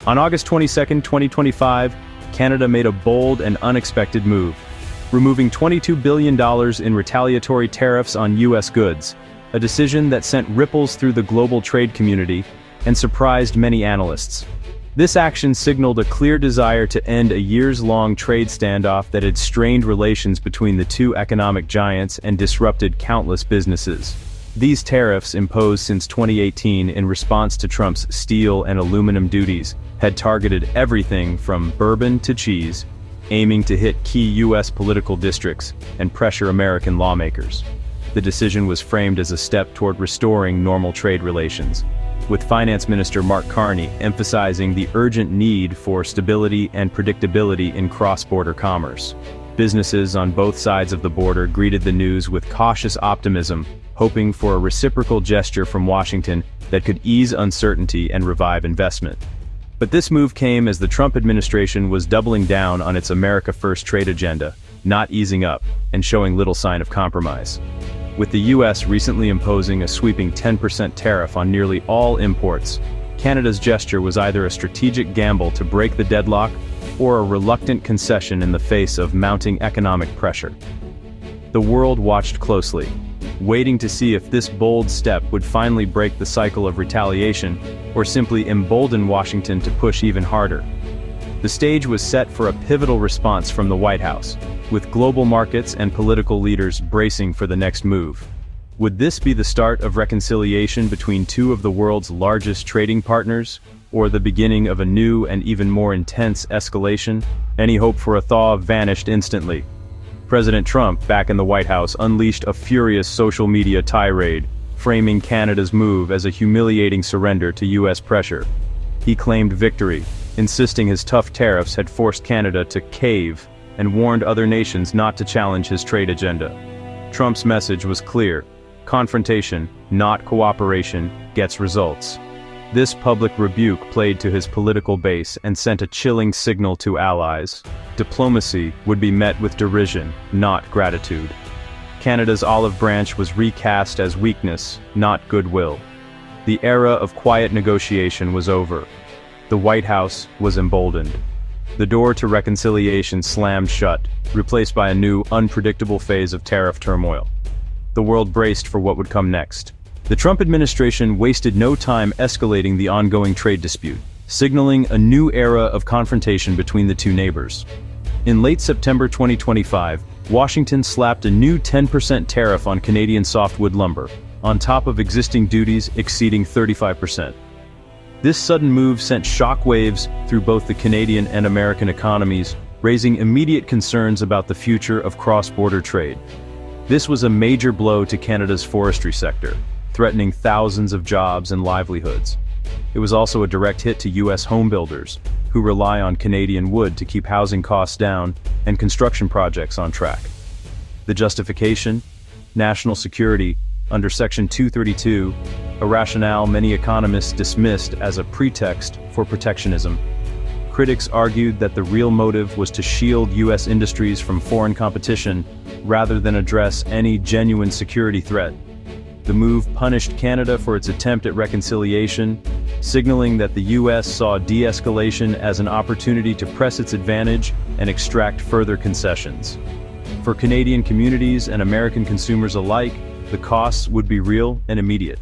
On August 22, 2025, Canada made a bold and unexpected move, removing $22 billion in retaliatory tariffs on U.S. goods, a decision that sent ripples through the global trade community and surprised many analysts. This action signaled a clear desire to end a years-long trade standoff that had strained relations between the two economic giants and disrupted countless businesses. These tariffs, imposed since 2018 in response to Trump's steel and aluminum duties, had targeted everything from bourbon to cheese, aiming to hit key U.S. political districts and pressure American lawmakers. The decision was framed as a step toward restoring normal trade relations, with Finance Minister Mark Carney emphasizing the urgent need for stability and predictability in cross-border commerce. Businesses on both sides of the border greeted the news with cautious optimism, hoping for a reciprocal gesture from Washington that could ease uncertainty and revive investment. But this move came as the Trump administration was doubling down on its America First trade agenda, not easing up and showing little sign of compromise. With the U.S. recently imposing a sweeping 10% tariff on nearly all imports, Canada's gesture was either a strategic gamble to break the deadlock or a reluctant concession in the face of mounting economic pressure. The world watched closely, waiting to see if this bold step would finally break the cycle of retaliation or simply embolden Washington to push even harder. The stage was set for a pivotal response from the White House, with global markets and political leaders bracing for the next move. Would this be the start of reconciliation between two of the world's largest trading partners, or the beginning of a new and even more intense escalation? Any hope for a thaw vanished instantly. President Trump, back in the White House, unleashed a furious social media tirade, framing Canada's move as a humiliating surrender to U.S. pressure. He claimed victory, insisting his tough tariffs had forced Canada to cave, and warned other nations not to challenge his trade agenda. Trump's message was clear: confrontation, not cooperation, gets results. This public rebuke played to his political base and sent a chilling signal to allies. Diplomacy would be met with derision, not gratitude. Canada's olive branch was recast as weakness, not goodwill. The era of quiet negotiation was over. The White House was emboldened. The door to reconciliation slammed shut, replaced by a new, unpredictable phase of tariff turmoil. The world braced for what would come next. The Trump administration wasted no time escalating the ongoing trade dispute, signaling a new era of confrontation between the two neighbors. In late September 2025, Washington slapped a new 10% tariff on Canadian softwood lumber, on top of existing duties exceeding 35%. This sudden move sent shockwaves through both the Canadian and American economies, raising immediate concerns about the future of cross-border trade. This was a major blow to Canada's forestry sector, threatening thousands of jobs and livelihoods. It was also a direct hit to U.S. homebuilders, who rely on Canadian wood to keep housing costs down and construction projects on track. The justification? National security, under Section 232, a rationale many economists dismissed as a pretext for protectionism. Critics argued that the real motive was to shield U.S. industries from foreign competition rather than address any genuine security threat. The move punished Canada for its attempt at reconciliation, signaling that the U.S. saw de-escalation as an opportunity to press its advantage and extract further concessions. For Canadian communities and American consumers alike, the costs would be real and immediate.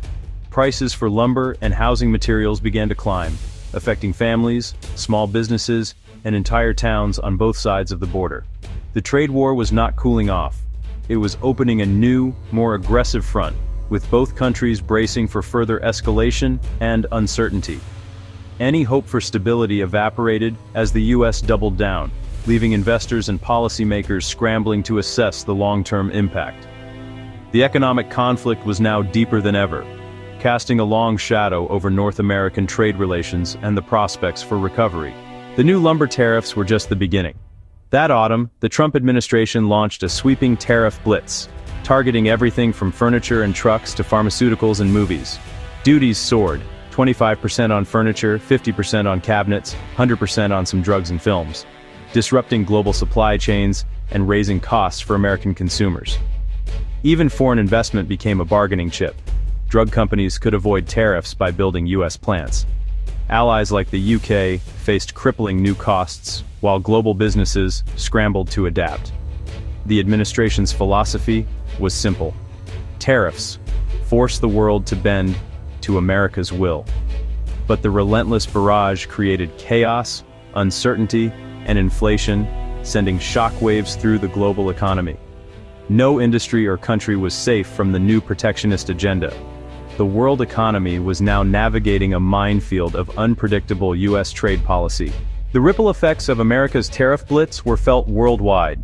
Prices for lumber and housing materials began to climb, affecting families, small businesses, and entire towns on both sides of the border. The trade war was not cooling off. It was opening a new, more aggressive front, with both countries bracing for further escalation and uncertainty. Any hope for stability evaporated as the U.S. doubled down, leaving investors and policymakers scrambling to assess the long-term impact. The economic conflict was now deeper than ever, casting a long shadow over North American trade relations and the prospects for recovery. The new lumber tariffs were just the beginning. That autumn, the Trump administration launched a sweeping tariff blitz, targeting everything from furniture and trucks to pharmaceuticals and movies. Duties soared, 25% on furniture, 50% on cabinets, 100% on some drugs and films, disrupting global supply chains and raising costs for American consumers. Even foreign investment became a bargaining chip. Drug companies could avoid tariffs by building U.S. plants. Allies like the UK faced crippling new costs, while global businesses scrambled to adapt. The administration's philosophy was simple. Tariffs force the world to bend to America's will. But the relentless barrage created chaos, uncertainty, and inflation, sending shockwaves through the global economy. No industry or country was safe from the new protectionist agenda. The world economy was now navigating a minefield of unpredictable U.S. trade policy. The ripple effects of America's tariff blitz were felt worldwide.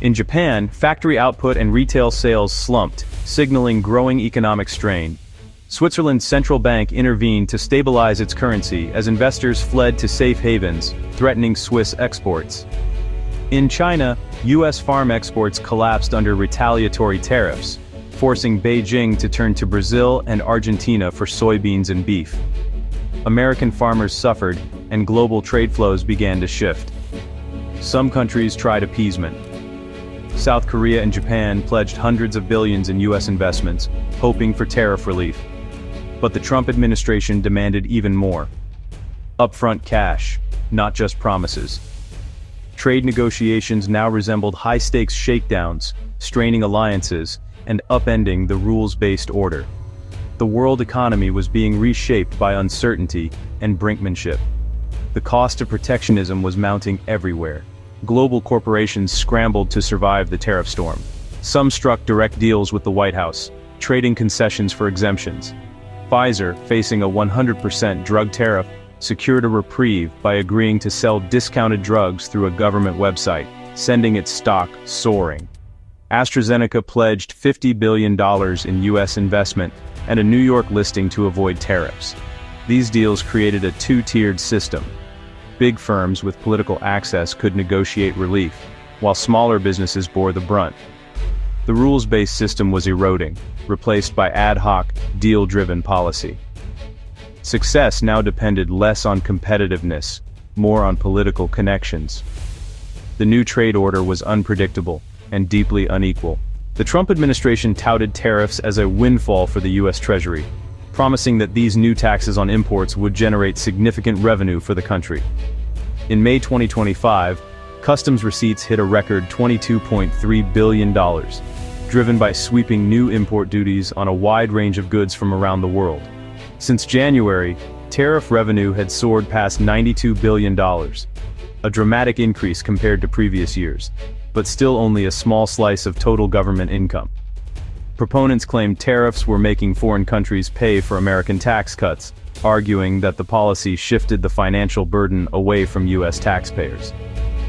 In Japan, factory output and retail sales slumped, signaling growing economic strain. Switzerland's central bank intervened to stabilize its currency as investors fled to safe havens, threatening Swiss exports. In China, U.S. farm exports collapsed under retaliatory tariffs, forcing Beijing to turn to Brazil and Argentina for soybeans and beef. American farmers suffered, and global trade flows began to shift. Some countries tried appeasement. South Korea and Japan pledged hundreds of billions in U.S. investments, hoping for tariff relief. But the Trump administration demanded even more. Upfront cash, not just promises. Trade negotiations now resembled high-stakes shakedowns, straining alliances, and upending the rules-based order. The world economy was being reshaped by uncertainty and brinkmanship. The cost of protectionism was mounting everywhere. Global corporations scrambled to survive the tariff storm. Some struck direct deals with the White House, trading concessions for exemptions. Pfizer, facing a 100% drug tariff, secured a reprieve by agreeing to sell discounted drugs through a government website, sending its stock soaring. AstraZeneca pledged $50 billion in U.S. investment and a New York listing to avoid tariffs. These deals created a two-tiered system. Big firms with political access could negotiate relief, while smaller businesses bore the brunt. The rules-based system was eroding, replaced by ad hoc, deal-driven policy. Success now depended less on competitiveness, more on political connections. The new trade order was unpredictable and deeply unequal. The Trump administration touted tariffs as a windfall for the U.S. Treasury, promising that these new taxes on imports would generate significant revenue for the country. In May 2025, customs receipts hit a record $22.3 billion, driven by sweeping new import duties on a wide range of goods from around the world. Since January, tariff revenue had soared past $92 billion, a dramatic increase compared to previous years, but still only a small slice of total government income. Proponents claimed tariffs were making foreign countries pay for American tax cuts, arguing that the policy shifted the financial burden away from U.S. taxpayers.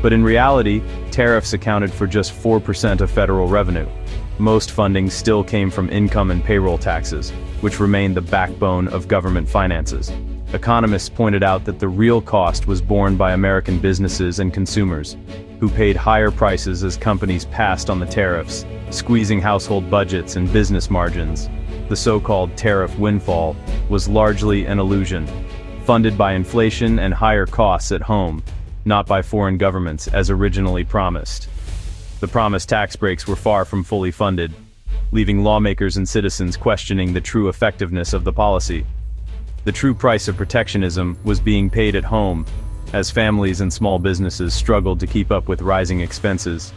But in reality, tariffs accounted for just 4% of federal revenue. Most funding still came from income and payroll taxes, which remain the backbone of government finances. Economists pointed out that the real cost was borne by American businesses and consumers, who paid higher prices as companies passed on the tariffs, squeezing household budgets and business margins. The so-called tariff windfall was largely an illusion, funded by inflation and higher costs at home, not by foreign governments as originally promised. The promised tax breaks were far from fully funded, leaving lawmakers and citizens questioning the true effectiveness of the policy. The true price of protectionism was being paid at home, as families and small businesses struggled to keep up with rising expenses.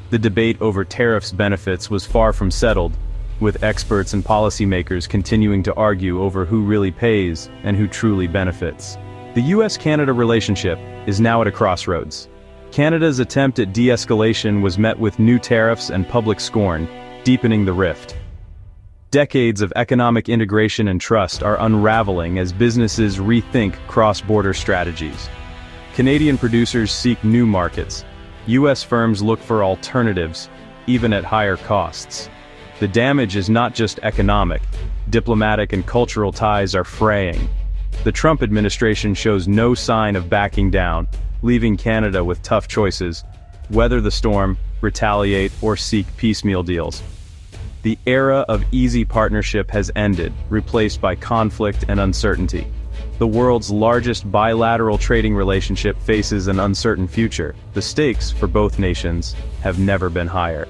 The debate over tariffs benefits was far from settled, with experts and policymakers continuing to argue over who really pays and who truly benefits. The US-Canada relationship is now at a crossroads. Canada's attempt at de-escalation was met with new tariffs and public scorn, deepening the rift. Decades of economic integration and trust are unraveling as businesses rethink cross-border strategies. Canadian producers seek new markets. US firms look for alternatives, even at higher costs. The damage is not just economic. Diplomatic and cultural ties are fraying. The Trump administration shows no sign of backing down, leaving Canada with tough choices: weather the storm, retaliate, or seek piecemeal deals. The era of easy partnership has ended, replaced by conflict and uncertainty. The world's largest bilateral trading relationship faces an uncertain future. The stakes for both nations have never been higher.